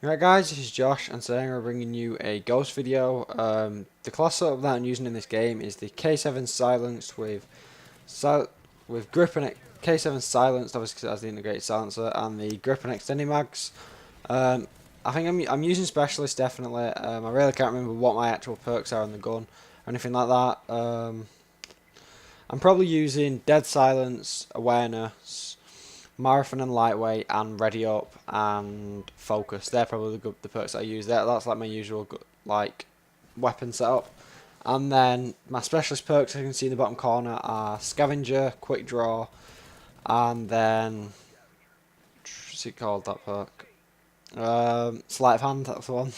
Alright guys, this is Josh and today I'm bringing you a ghost video. The class setup that I'm using in this game is the K7 silenced with grip and K7 silenced, obviously because it has the integrated silencer, and the grip and extending mags. I think I'm using specialist definitely. I really can't remember what my actual perks are on the gun or anything like that. I'm probably using dead silence, awareness, marathon and lightweight, and ready up and focus. They're probably the perks I use. That's like my usual like weapon setup. And then my specialist perks, as you can see in the bottom corner, are scavenger, quick draw, and then what's it called, that perk? Sleight of hand. That's the one.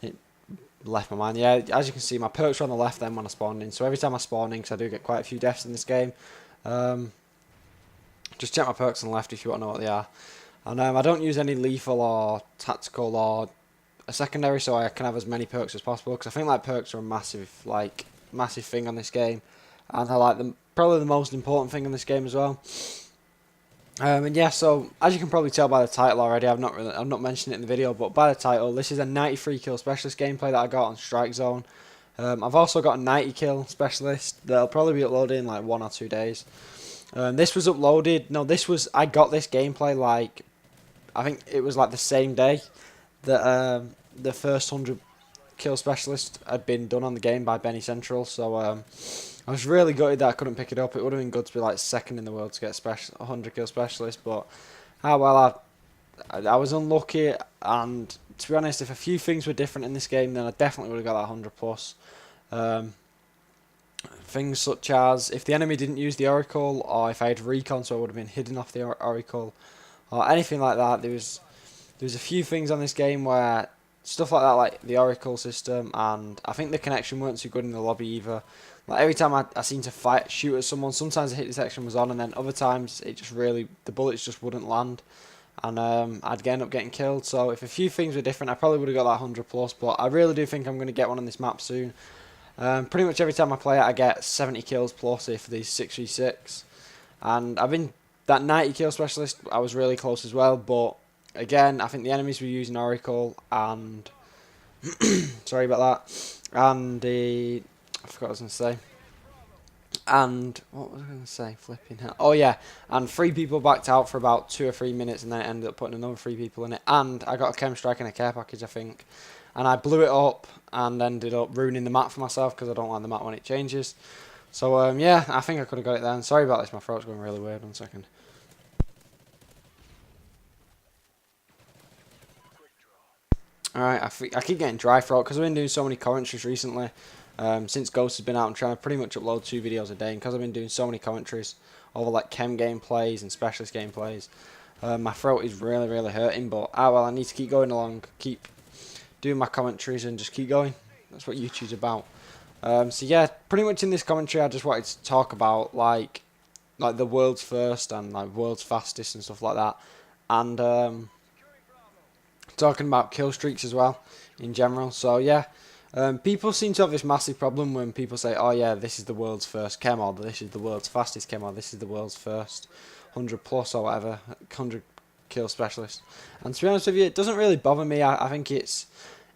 It left my mind. Yeah, as you can see, my perks are on the left then when I spawn in. So every time I spawn in, because I do get quite a few deaths in this game, just check my perks on the left if you want to know what they are. And I don't use any lethal or tactical or a secondary, so I can have as many perks as possible, because I think like perks are a massive thing on this game, and I like them, probably the most important thing in this game as well. And yeah, so as you can probably tell by the title already, I've not mentioned it in the video, but by the title, this is a 93 kill specialist gameplay that I got on Strike Zone. I've also got a 90 kill specialist that'll probably be uploaded in like 1 or 2 days. This was uploaded. No, I got this gameplay like, I think it was like the same day that the first 100 kill specialist had been done on the game by Benny Central. So I was really gutted that I couldn't pick it up. It would have been good to be like second in the world to get 100 kill specialist, but well, I was unlucky. And to be honest, if a few things were different in this game, then I definitely would have got that 100 plus. Things such as if the enemy didn't use the Oracle, or if I had recon, so I would have been hidden off the Oracle, or anything like that. There was a few things on this game where stuff like that, like the Oracle system, and I think the connection weren't too good in the lobby either. Like every time I seemed to shoot at someone, sometimes the hit detection was on, and then other times it just the bullets just wouldn't land, and I'd end up getting killed. So if a few things were different, I probably would have got that 100 plus. But I really do think I'm going to get one on this map soon. Pretty much every time I play it, I get 70 kills plus if these 6v6, and that 90 kill specialist, I was really close as well, but again, I think the enemies were using Oracle, and sorry about that, and I forgot what I was going to say, and what was I going to say, flipping hell, oh yeah, and 3 people backed out for about 2 or 3 minutes, and then it ended up putting another 3 people in it, and I got a chem strike and a care package, I think, and I blew it up, and ended up ruining the map for myself, because I don't like the map when it changes. So yeah, I think I could have got it then. Sorry about this, my throat's going really weird. 1 second. Alright, I keep getting dry throat because I've been doing so many commentaries recently. Since Ghost has been out, I'm trying to pretty much upload 2 videos a day, and because I've been doing so many commentaries over like chem gameplays and specialist gameplays, my throat is really hurting, but well, I need to keep going along, keep doing my commentaries and just keep going. That's what YouTube's about. So yeah, pretty much in this commentary I just wanted to talk about like the world's first and like world's fastest and stuff like that, and talking about kill streaks as well in general. So yeah, people seem to have this massive problem when people say, oh yeah, this is the world's first chem, or this is the world's fastest chem, or this is the world's first 100 plus or whatever 100 kill specialist. And to be honest with you, it doesn't really bother me. I think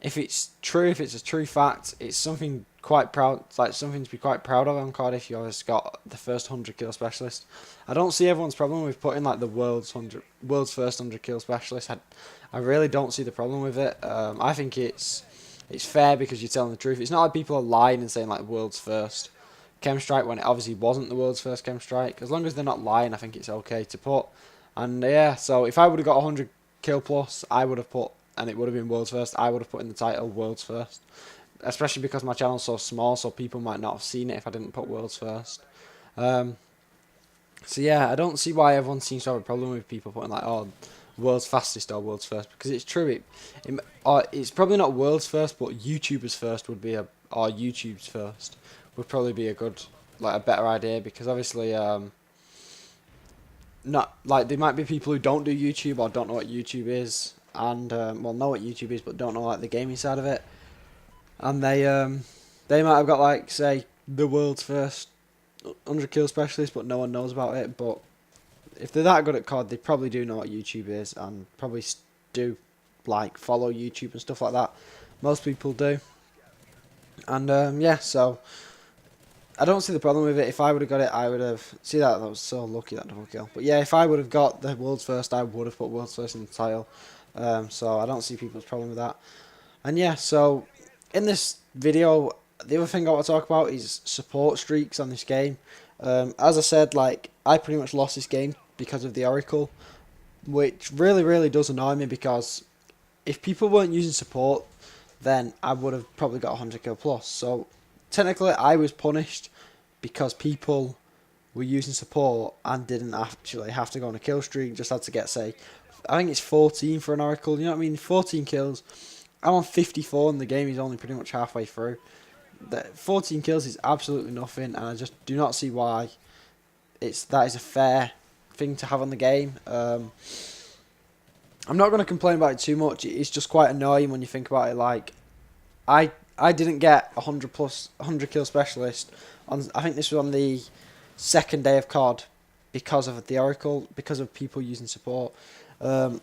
if it's true, if it's a true fact, it's something quite proud, like something to be quite proud of on COD if you always got the first 100 kill specialist. I don't see everyone's problem with putting like the world's first 100 kill specialist. I really don't see the problem with it. I think it's fair because you're telling the truth. It's not like people are lying and saying like world's first chem strike when it obviously wasn't the world's first chem strike. As long as they're not lying, I think it's okay to put. And yeah, so if I would have got 100 kill plus, I would have put, and it would have been world's first, I would have put in the title world's first. Especially because my channel's so small, so people might not have seen it if I didn't put world's first. So yeah, I don't see why everyone seems to have a problem with people putting like, oh, world's fastest or world's first, because it's true. It's probably not world's first, but YouTuber's first would be or YouTube's first would probably be a better idea, because obviously not like there might be people who don't do YouTube or don't know what YouTube is, and well, know what YouTube is but don't know like the gaming side of it, and they might have got like, say, the world's first 100 kill specialist, but no one knows about it. But if they're that good at COD, they probably do know what YouTube is, and probably do like follow YouTube and stuff like that. Most people do. And yeah, so I don't see the problem with it. If I would have got it, I would have... See that? That was so lucky, that double kill. But yeah, if I would have got the world's first, I would have put world's first in the title. So I don't see people's problem with that. And yeah, so in this video, the other thing I want to talk about is support streaks on this game. As I said, like, I pretty much lost this game because of the Oracle, which really does annoy me, because if people weren't using support, then I would have probably got 100 kill plus. So technically I was punished because people were using support and didn't actually have to go on a kill streak, just had to get, say, I think it's 14 for an Oracle, you know what I mean, 14 kills. I'm on 54 and the game is only pretty much halfway through. 14 kills is absolutely nothing, and I just do not see why that is a fair thing to have on the game. I'm not going to complain about it too much. It's just quite annoying when you think about it. Like, I didn't get 100 kill specialist on. I think this was on the second day of COD because of the Oracle, because of people using support. And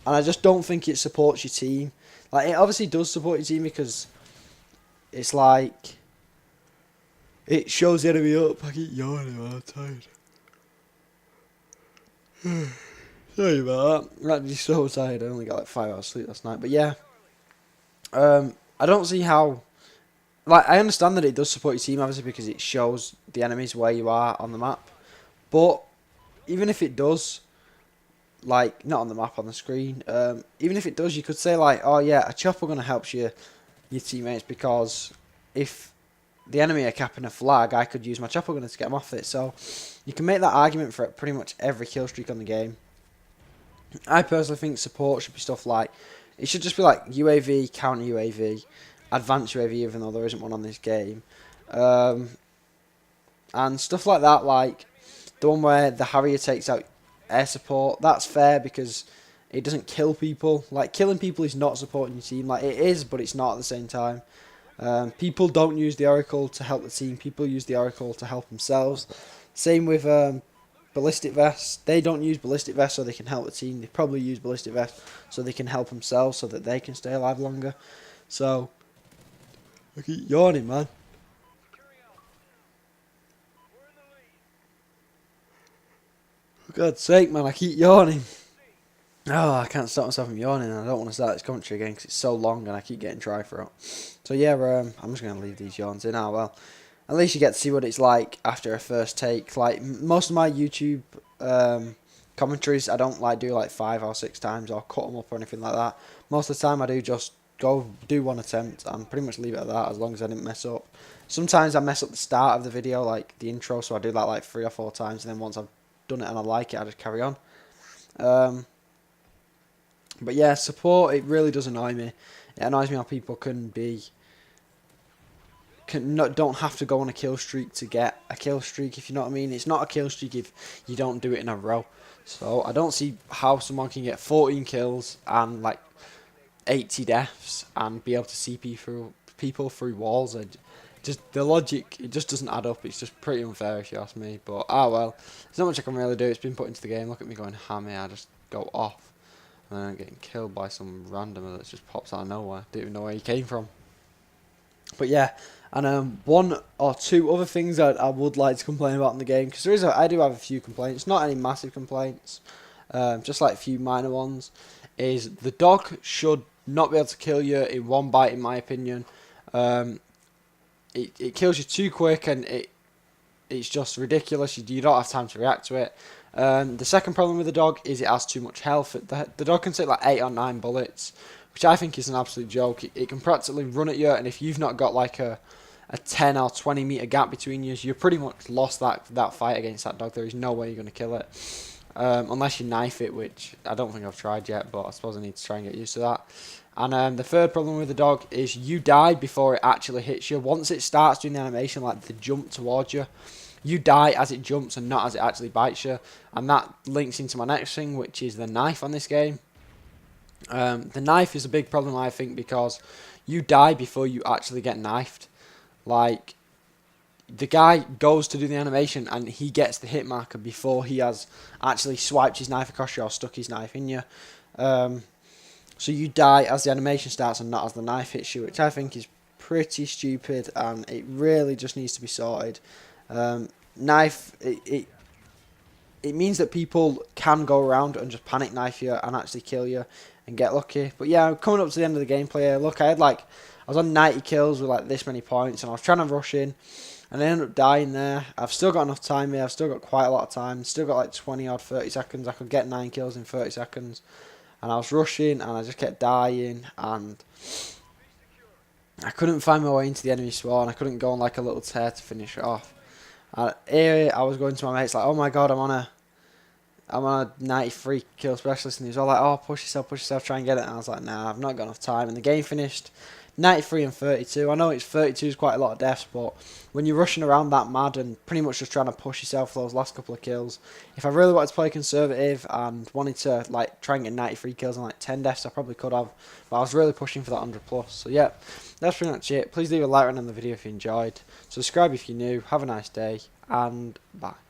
I just don't think it supports your team. Like, it obviously does support your team because it's like it shows the enemy up. I keep yawning when I'm tired. Sorry about that. I'm actually so tired. I only got like 5 hours sleep last night. But yeah, I don't see how. Like, I understand that it does support your team, obviously, because it shows the enemies where you are on the map. But even if it does, like, not on the map, on the screen, even if it does, you could say, like, oh yeah, a chopper gonna help your teammates, because if the enemy are capping a flag, I could use my chopper gunner to get them off it. So you can make that argument for pretty much every kill streak on the game. I personally think support should be stuff like, it should just be like UAV, counter UAV, advanced UAV, even though there isn't one on this game, and stuff like that, like the one where the Harrier takes out air support. That's fair because it doesn't kill people. Like, killing people is not supporting your team. Like, it is, but it's not at the same time. People don't use the Oracle to help the team. People use the Oracle to help themselves. Same with ballistic vests. They don't use ballistic vests so they can help the team. They probably use ballistic vests so they can help themselves, so that they can stay alive longer. So I keep yawning, man. For God's sake, man, I keep yawning. Oh, I can't stop myself from yawning, and I don't want to start this commentary again because it's so long and I keep getting dry throat. So yeah, I'm just going to leave these yawns in. Well, at least you get to see what it's like after a first take. Like, most of my YouTube commentaries, I don't like do like 5 or 6 times or cut them up or anything like that. Most of the time I do just go do one attempt and pretty much leave it at that, as long as I didn't mess up. Sometimes I mess up the start of the video, like the intro, so I do that like 3 or 4 times, and then once I've done it and I like it, I just carry on. But yeah, support, it really does annoy me. It annoys me how people don't have to go on a kill streak to get a kill streak, if you know what I mean. It's not a kill streak if you don't do it in a row. So I don't see how someone can get 14 kills and like 80 deaths and be able to CP through people through walls. Just the logic, it just doesn't add up. It's just pretty unfair if you ask me. But well, there's not much I can really do. It's been put into the game. Look at me going hammy. I just go off. And then I'm getting killed by some randomer that just pops out of nowhere. Didn't even know where he came from. But yeah, and 1 or 2 other things I would like to complain about in the game, because I do have a few complaints, not any massive complaints, just like a few minor ones, is the dog should not be able to kill you in one bite, in my opinion. It kills you too quick, and it's just ridiculous. You don't have time to react to it. The second problem with the dog is it has too much health. The dog can take like 8 or 9 bullets, which I think is an absolute joke. It can practically run at you, and if you've not got like a 10 or 20 meter gap between you, you're pretty much lost that fight against that dog. There is no way you're going to kill it, unless you knife it, which I don't think I've tried yet, but I suppose I need to try and get used to that. And the third problem with the dog is you die before it actually hits you. Once it starts doing the animation, like the jump towards you, you die as it jumps and not as it actually bites you. And that links into my next thing, which is the knife on this game. The knife is a big problem, I think, because you die before you actually get knifed. Like, the guy goes to do the animation and he gets the hit marker before he has actually swiped his knife across you or stuck his knife in you. so you die as the animation starts and not as the knife hits you, which I think is pretty stupid, and it really just needs to be sorted. Knife, it means that people can go around and just panic knife you and actually kill you and get lucky. But yeah, I'm coming up to the end of the gameplay here. Look, I was on 90 kills with like this many points, and I was trying to rush in, and I ended up dying there. I've still got enough time here. I've still got quite a lot of time. Still got like 20 odd 30 seconds. I could get 9 kills in 30 seconds. And I was rushing, and I just kept dying, and I couldn't find my way into the enemy spawn. I couldn't go on like a little tear to finish it off. And here I was going to my mates like, oh my god, I'm on a 93 kill specialist, and he was all like, oh, push yourself, try and get it. And I was like, nah, I've not got enough time. And the game finished 93 and 32. I know it's 32 is quite a lot of deaths, but when you're rushing around that mad and pretty much just trying to push yourself for those last couple of kills, if I really wanted to play conservative and wanted to like try and get 93 kills and like 10 deaths, I probably could have, but I was really pushing for that 100 plus. So yeah, that's pretty much it. Please leave a like on the video if you enjoyed. Subscribe if you're new. Have a nice day, and bye.